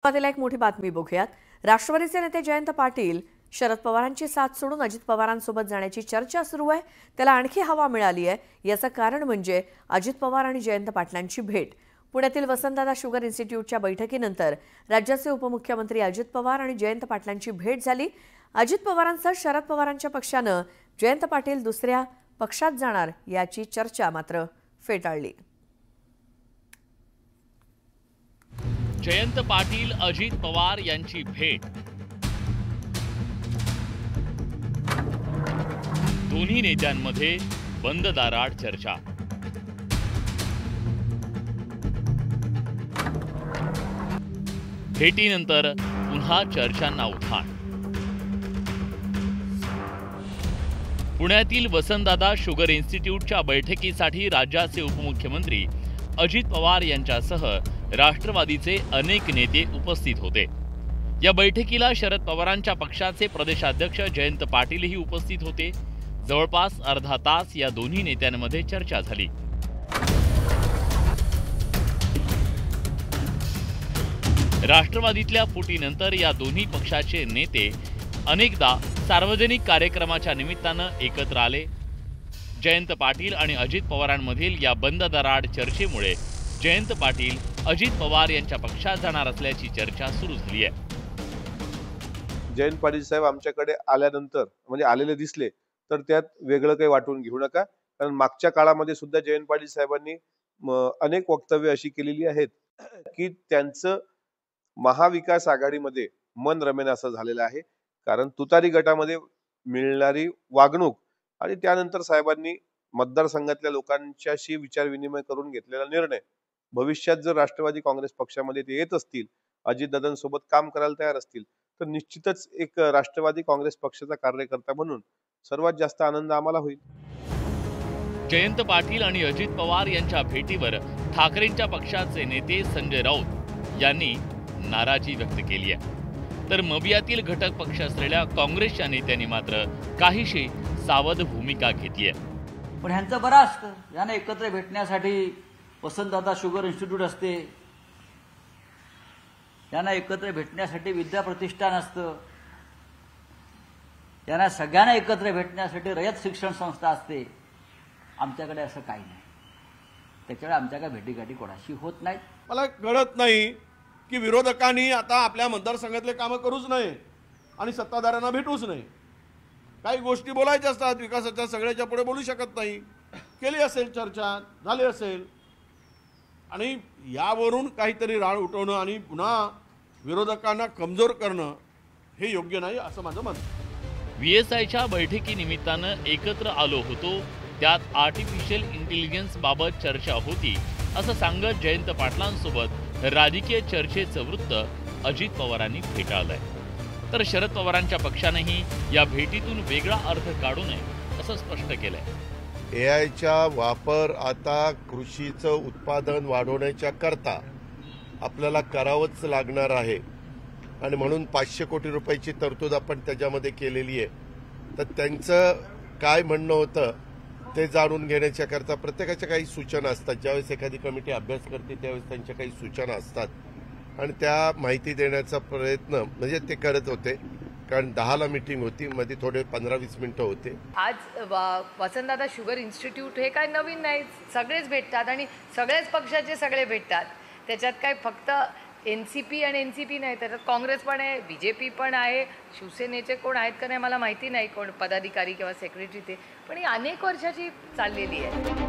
त्याला एक मोठी बातमी बघूयात। राष्ट्रवादीचे नेते जयंत पाटील शरद पवारांची साथ सोडून अजित पवारांसोबत जाण्याची चर्चा सुरू आहे। त्याला आणखी हवा मिळाली आहे। याचं कारण म्हणजे अजित पवार आणि जयंत पाटलांची भेट। पुण्यातील वसंतदादा शुगर इन्स्टिट्यूटच्या बैठकीनंतर राज्याचे उपमुख्यमंत्री अजित पवार आणि जयंत पाटलांची भेट झाली। अजित पवारांसह शरद पवारांच्या पक्षानं जयंत पाटील दुसऱ्या पक्षात जाणार याची चर्चा मात्र फेटाळली। जयंत पाटील अजित पवार यांची भेट। दोन्ही नेत्यांमध्ये बंद दारात चर्चा। भेटीनंतर पुन्हा चर्चांना उधाण। पुण्यातील वसंतदादा शुगर इन्स्टिट्यूटच्या बैठकीसाठी राज्याचे उपमुख्यमंत्री अजित पवार यांच्यासह राष्ट्रवादीचे अनेक नेते उपस्थित होते। या बैठकीला शरद पवारांच्या पक्षाचे प्रदेशाध्यक्ष जयंत पाटीलही उपस्थित होते। जवळपास अर्धा तास या दोन्ही नेत्यांमध्ये चर्चा झाली। राष्ट्रवादीतल्या फुटीनंतर या दोन्ही पक्षाचे नेते अनेकदा सार्वजनिक कार्यक्रमाच्या निमित्तानं एकत्र आले। जयंत पाटील आणि अजित पवारांमधील या बंद दाराआड चर्चेमुळे जयंत पाटील अजित पवार यांच्या पक्षात जाणार असल्याची चर्चा सुरू झाली आहे। जयंत पाटील साहेब आमच्याकडे आल्यानंतर म्हणजे आलेले दिसले तर त्यात वेगळं काही वाटून घेऊ नका, कारण मागच्या काळामध्ये सुद्धा जयंत पाटील साहेबांनी अनेक वक्तव्य अशी केलेली आहेत की त्यांचं महाविकास आघाडीमध्ये मन रमेन असं झालेलं आहे। कारण तुतारी गटामध्ये मिळणारी वागणूक आणि त्यानंतर साहेबांनी मतदारसंघातल्या लोकांच्याशी विचार विनिमय करून घेतलेला निर्णय, भविष्यात जर राष्ट्रवादी काँग्रेस पक्षामध्ये ते येत असतील, अजितदादांसोबत काम करायला तयार असतील, तर निश्चितच एक राष्ट्रवादी काँग्रेस पक्षाचा कार्यकर्ता म्हणून सर्वात जास्त आनंद आम्हाला होईल। जयंत पाटील आणि अजित पवार यांच्या भेटीवर ठाकरेंच्या पक्षाचे नेते संजय राऊत यांनी नाराजी व्यक्त केली आहे, तर मवियातील घटक पक्ष असलेल्या काँग्रेसच्या नेत्यांनी मात्र काहीशी सावध भूमिका घेतली आहे। पण ह्यांचं बरं असतं, यांना एकत्र भेटण्यासाठी वसंतदादा शुगर इन्स्टिट्यूट असते, यांना एकत्र भेटण्यासाठी विद्या प्रतिष्ठान असतं, यांना सगळ्यांना एकत्र भेटण्यासाठी रयत शिक्षण संस्था असते। आमच्याकडे असं काही नाही, त्याच्यामुळे आमच्या काय भेटीगाठी कोणाशी होत नाहीत। मला कळत नाही की विरोधकांनी आता आपल्या मतदारसंघातले कामं करूच नये आणि सत्ताधाऱ्यांना भेटूच नये। काही गोष्टी बोलायच्या असतात, विकासाच्या सगळ्याच्या पुढे बोलू शकत नाही। केली असेल चर्चा, झाली असेल, आणि यावरून काहीतरी राळ उठवणं आणि पुन्हा विरोधकांना कमजोर करणं हे योग्य नाही असं माझं मत आहे। VSIच्या बैठकीनिमित्तानं एकत्र आलो होतो, त्यात आर्टिफिशियल इंटेलिजन्स बाबत चर्चा होती असं सांगत जयंत पाटलांसोबत राजकीय चर्चेचं वृत्त अजित पवारांनी फेटाळलंय। तर शरद पवारांच्या पक्षानेही या भेटीतून वेगळा अर्थ काढू नये असं स्पष्ट केलंय। AIचा वापर आता कृषीचं उत्पादन वाढवण्याच्या करता आपल्याला करावंच लागणार आहे, आणि म्हणून 500 कोटी रुपयाची तरतूद आपण त्याच्यामध्ये केलेली आहे। तर त्यांचं काय म्हणणं होतं ते जाणून घेण्याच्या करता प्रत्येकाच्या काही सूचना असतात। ज्यावेळेस एखादी कमिटी अभ्यास करते त्यावेळेस त्यांच्या काही सूचना असतात आणि त्या माहिती देण्याचा प्रयत्न म्हणजे ते करत होते, कारण 10ला मीटिंग होती, मध्ये थोडे 15-20 मिनिटं होते। आज वसंतदादा शुगर इन्स्टिट्यूट हे काय नवीन नाही, सगळेच भेटतात आणि सगळेच पक्षाचे सगळे भेटतात। त्याच्यात काय फक्त NCP आणि NCP नाही, त्याच्यात काँग्रेस पण आहे, BJP पण आहे, शिवसेनेचे कोण आहेत का नाही मला माहिती नाही, कोण पदाधिकारी किंवा सेक्रेटरी ते, पण ही अनेक वर्षाची चाललेली आहे।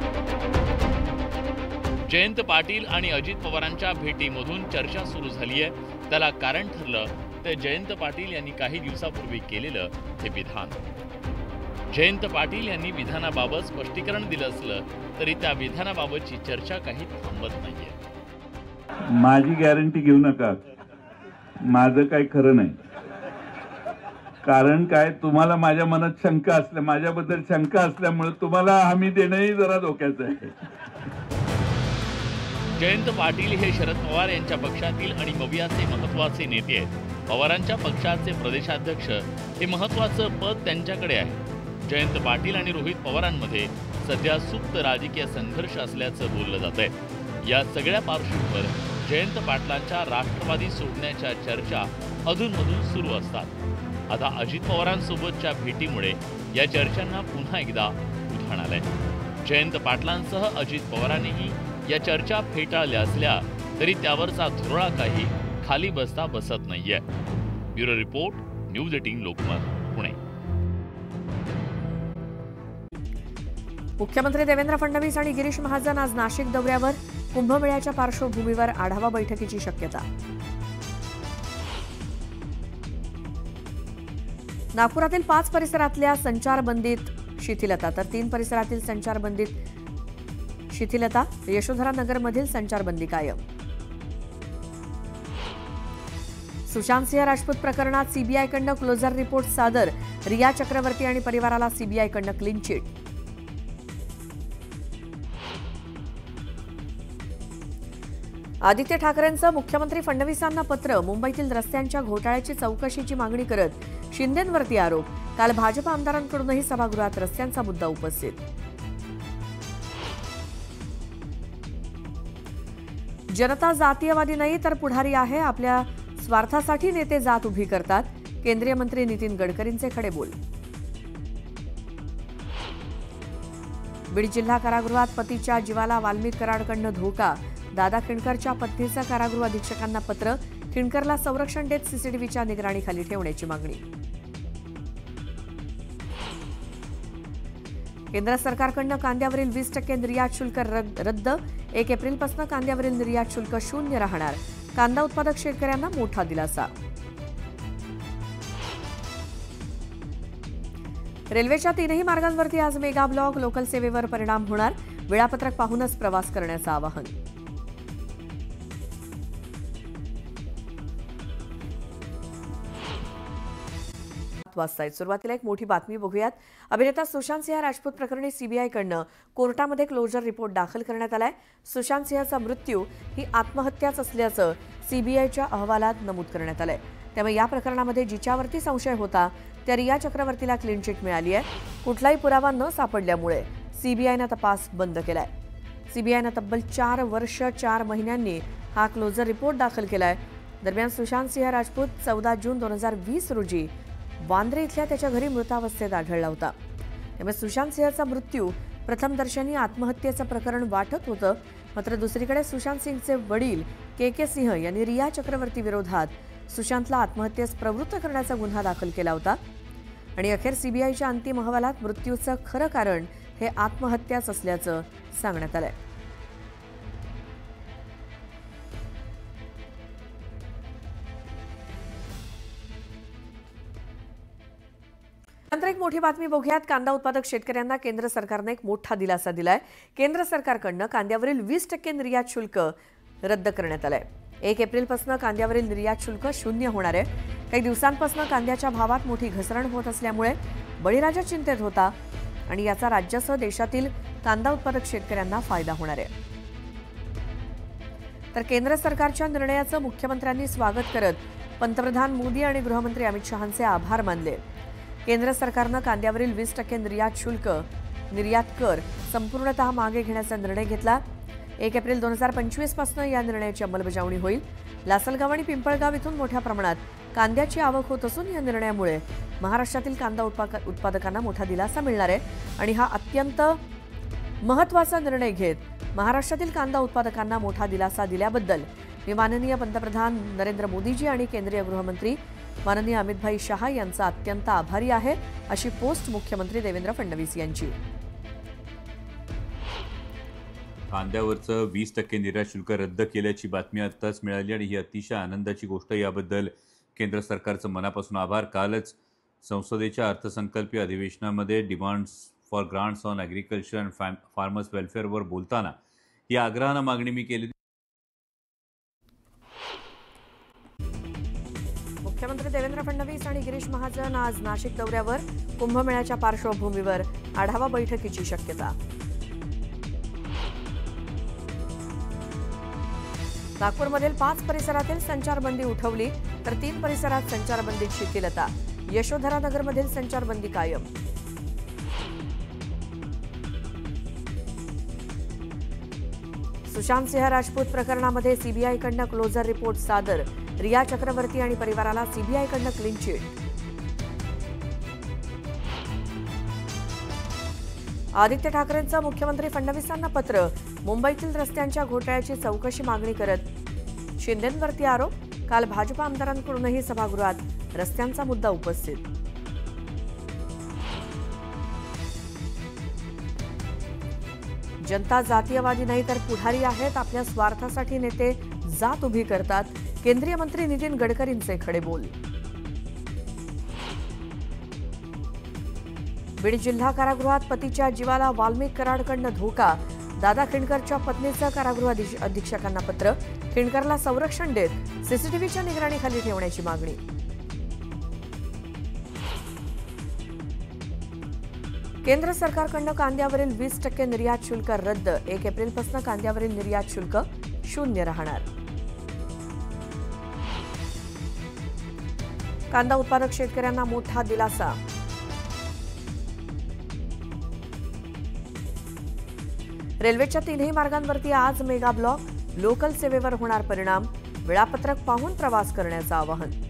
जयंत पाटील आणि अजित पवारांच्या भेटीमधून चर्चा सुरू झाली आहे। त्याला कारण ठरलं ते जयंत पाटील यांनी काही दिवसापूर्वी केलेलं हे विधान। जयंत पाटील यांनी विधानाबाबत स्पष्टीकरण दिलं असलं तरी त्या विधानाबाबतची चर्चा काही थांबत नाहीये। माझी गॅरंटी घेऊ नका, माझं काही खरं नाही। कारण काय, तुम्हाला माझ्या मनात शंका असल्या, माझ्याबद्दल शंका असल्यामुळे तुम्हाला हमी देणंही जरा धोक्याचं आहे। जयंत पाटील हे शरद पवार यांच्या पक्षातील आणि मवियाचे महत्त्वाचे नेते आहेत। पवारांच्या पक्षाचे प्रदेशाध्यक्ष हे महत्त्वाचं पद त्यांच्याकडे आहे। जयंत पाटील आणि रोहित पवारांमध्ये सध्या सुप्त राजकीय संघर्ष असल्याचं बोललं जातंय। या सगळ्या पार्श्वभूमीवर जयंत पाटलांच्या राष्ट्रवादी सोडण्याच्या चर्चा अधूनमधून सुरू असतात. आता अजित पवारांसोबतच्या भेटीमुळे या चर्चांना पुन्हा एकदा उधाण आलंय. जयंत पाटलांसह अजित पवारांनीही या चर्चा फेटाळल्या असल्या तरी त्यावरचा धुरळा काही खाली बसता बसत नाहीये. Bureau report, news 18 Lokmat, Pune. मुख्यमंत्री देवेंद्र फडणवीस आणि गिरीश महाजन आज नाशिक दौऱ्यावर. कुंभमेळ्याच्या पार्श्वभूमीवर आढावा बैठकीची शक्यता. नागपुरातील 5 परिसरातल्या संचारबंदीत शिथिलता तर 3 परिसरातील संचारबंदीत शिथिलता. यशोधरा नगरमधील संचारबंदी कायम. सुशांत सिंह राजपूत प्रकरणात सीबीआयकडनं क्लोजर रिपोर्ट सादर. रिया चक्रवर्ती आणि परिवाराला सीबीआयकडनं क्लीन चिट. आदित्य ठाकरेंचं मुख्यमंत्री फडणवीसांना पत्र. मुंबईतील रस्त्यांच्या घोटाळ्याची चौकशीची मागणी करत शिंदेंवरती आरोप. काल भाजप आमदारांकडूनही सभागृहात रस्त्यांचा मुद्दा उपस्थित. जनता जातीयवादी नाही तर पुढारी आहे. आपल्या स्वार्थासाठी नेते जात उभी करतात. केंद्रीय मंत्री नितीन गडकरींचे खडे बोल. बीड जिल्हा कारागृहात पतीच्या जीवाला वाल्मिक कराडकडनं धोका. दादा खिंडकरच्या पत्नीचं कारागृह अधीक्षकांना पत्र. खिंडकरला संरक्षण देत सीसीटीव्हीच्या निगराणीखाली ठेवण्याची मागणी. केंद्र सरकारकडनं कांद्यावरील 20% निर्यात शुल्क रद्द. 1 एप्रिलपासून कांद्यावरील निर्यात शुल्क 0 राहणार. कांदा उत्पादक शेतकऱ्यांना मोठा दिलासा. रेल्वेच्या 3ही मार्गांवरती आज मेगा ब्लॉक. लोकल सेवेवर परिणाम होणार. वेळापत्रक पाहूनच प्रवास करण्याचं आवाहन. सुरुवातीला एक मोठी बातमी बघूयात. अभिनेता सुशांत सिंह राजपूत प्रकरणी सीबीआयकडनं कोर्टामध्ये क्लोजर रिपोर्ट दाखल करण्यात आलाय. सुशांत सिंहचा मृत्यू ही आत्महत्याच असल्याचं सीबीआयच्या अहवालात नमूद करण्यात आलंय. त्यामुळे या प्रकरणामध्ये जिच्यावरती संशय होता त्या रिया चक्रवर्तीला क्लीन चिट मिळाली आहे. कुठलाही पुरावा न सापडल्यामुळे सीबीआयनं तपास बंद केलाय. सीबीआयनं तब्बल 4 वर्ष 4 महिन्यांनी हा क्लोजर रिपोर्ट दाखल केलाय. दरम्यान सुशांत सिंह राजपूत 14 जून 2020 रोजी वांद्रे इथल्या त्याच्या घरी मृतावस्थेत आढळला होता. त्यामुळे सुशांत सिंहचा मृत्यू प्रथमदर्शनी आत्महत्येचं प्रकरण वाटत होतं. मात्र दुसरीकडे सुशांत सिंगचे वडील के सिंह यांनी रिया चक्रवर्ती विरोधात सुशांतला आत्महत्येस प्रवृत्त करण्याचा गुन्हा दाखल केला होता. आणि अखेर सीबीआयच्या अंतिम अहवालात मृत्यूचं खरं कारण हे आत्महत्याच असल्याचं सांगण्यात आलंय. नंतर एक मोठी बातमी बघूयात. कांदा उत्पादक शेतकऱ्यांना केंद्र सरकारने एक मोठा दिलासा दिलाय. केंद्र सरकारकडनं कांद्यावरील 20% निर्यात शुल्क रद्द करण्यात आलंय. 1 एप्रिलपासून कांद्यावरील निर्यात शुल्क 0 होणार आहे. काही दिवसांपासून कांद्याच्या भावात मोठी घसरण होत असल्यामुळे बळीराजा चिंतेत होता आणि याचा राज्यासह देशातील कांदा उत्पादक शेतकऱ्यांना फायदा होणार आहे. तर केंद्र सरकारच्या निर्णयाचं मुख्यमंत्र्यांनी स्वागत करत पंतप्रधान मोदी आणि गृहमंत्री अमित शहांचे आभार मानले. केंद्र सरकारनं कांद्यावरील 20% निर्यात कर संपूर्णतः मागे घेण्याचा निर्णय घेतला. 1 एप्रिल 2025 पासून या निर्णयाची अंमलबजावणी होईल. लासलगाव आणि पिंपळगाव इथून मोठ्या प्रमाणात कांद्याची आवक होत असून या निर्णयामुळे महाराष्ट्रातील कांदा उत्पादकांना मोठा दिलासा मिळणार आहे. आणि हा अत्यंत महत्त्वाचा निर्णय घेत महाराष्ट्रातील कांदा उत्पादकांना मोठा दिलासा दिल्याबद्दल मी माननीय पंतप्रधान नरेंद्र मोदीजी आणि केंद्रीय गृहमंत्री माननीय अमितभाई शहा यांचा अत्यंत आभारी आहे, अशी पोस्ट मुख्यमंत्री देवेंद्र फडणवीस यांची. कांद्यावरचं 20% निर्यात शुल्क रद्द केल्याची बातमी आत्ताच मिळाली आणि ही अतिशय आनंदाची गोष्ट. याबद्दल केंद्र सरकारचं मनापासून आभार. कालच संसदेच्या अर्थसंकल्पीय अधिवेशनामध्ये demands for grants on agriculture and farmers वेलफेअरवर बोलताना ही आग्रहानं मागणी मी केली. मुख्यमंत्री देवेंद्र फडणवीस आणि गिरीश महाजन आज नाशिक दौऱ्यावर. कुंभमेळ्याच्या पार्श्वभूमीवर आढावा बैठकीची शक्यता. नागपूरमधील 5 परिसरातील संचारबंदी उठवली तर 3 परिसरात संचारबंदीत शिथिलता. यशोधरा नगरमधील संचारबंदी कायम. सुशांत सिंह राजपूत प्रकरणामध्ये सीबीआयकडनं क्लोजर रिपोर्ट सादर, रिया चक्रवर्ती आणि परिवाराला सीबीआयकडनं क्लीन चिट. आदित्य ठाकरेंचं मुख्यमंत्री फडणवीसांना पत्र, मुंबईतील रस्त्यांच्या घोटाळ्याची चौकशी मागणी करत. शिंदेंवरती आरोप, काल भाजप आमदारांकडूनही सभागृहात रस्त्यांचा मुद्दा उपस्थित. जनता जातीयवादी नाही तर पुढारी आहेत, आपल्या स्वार्थासाठी नेते जात उभी करतात. केंद्रीय मंत्री नितीन गडकरींचे खडे बोल. बीड जिल्हा कारागृहात पतीच्या जीवाला वाल्मिक कराडकडनं धोका, दादा खिंडकरच्या पत्नीचं कारागृह अधीक्षकांना पत्र, खिंडकरला संरक्षण देत सीसीटीव्हीच्या निगराणीखाली ठेवण्याची मागणी. केंद्र सरकारकडनं कांद्यावरील 20% निर्यात शुल्क रद्द, 1 एप्रिलपासून कांद्यावरील निर्यात शुल्क 0 राहणार. कांदा उत्पादक शेतकऱ्यांना मोठा दिलासा. रेल्वेच्या 3ही मार्गांवरती आज मेगा ब्लॉक, लोकल सेवेवर होणार परिणाम, वेळापत्रक पाहून प्रवास करण्याचं आवाहन.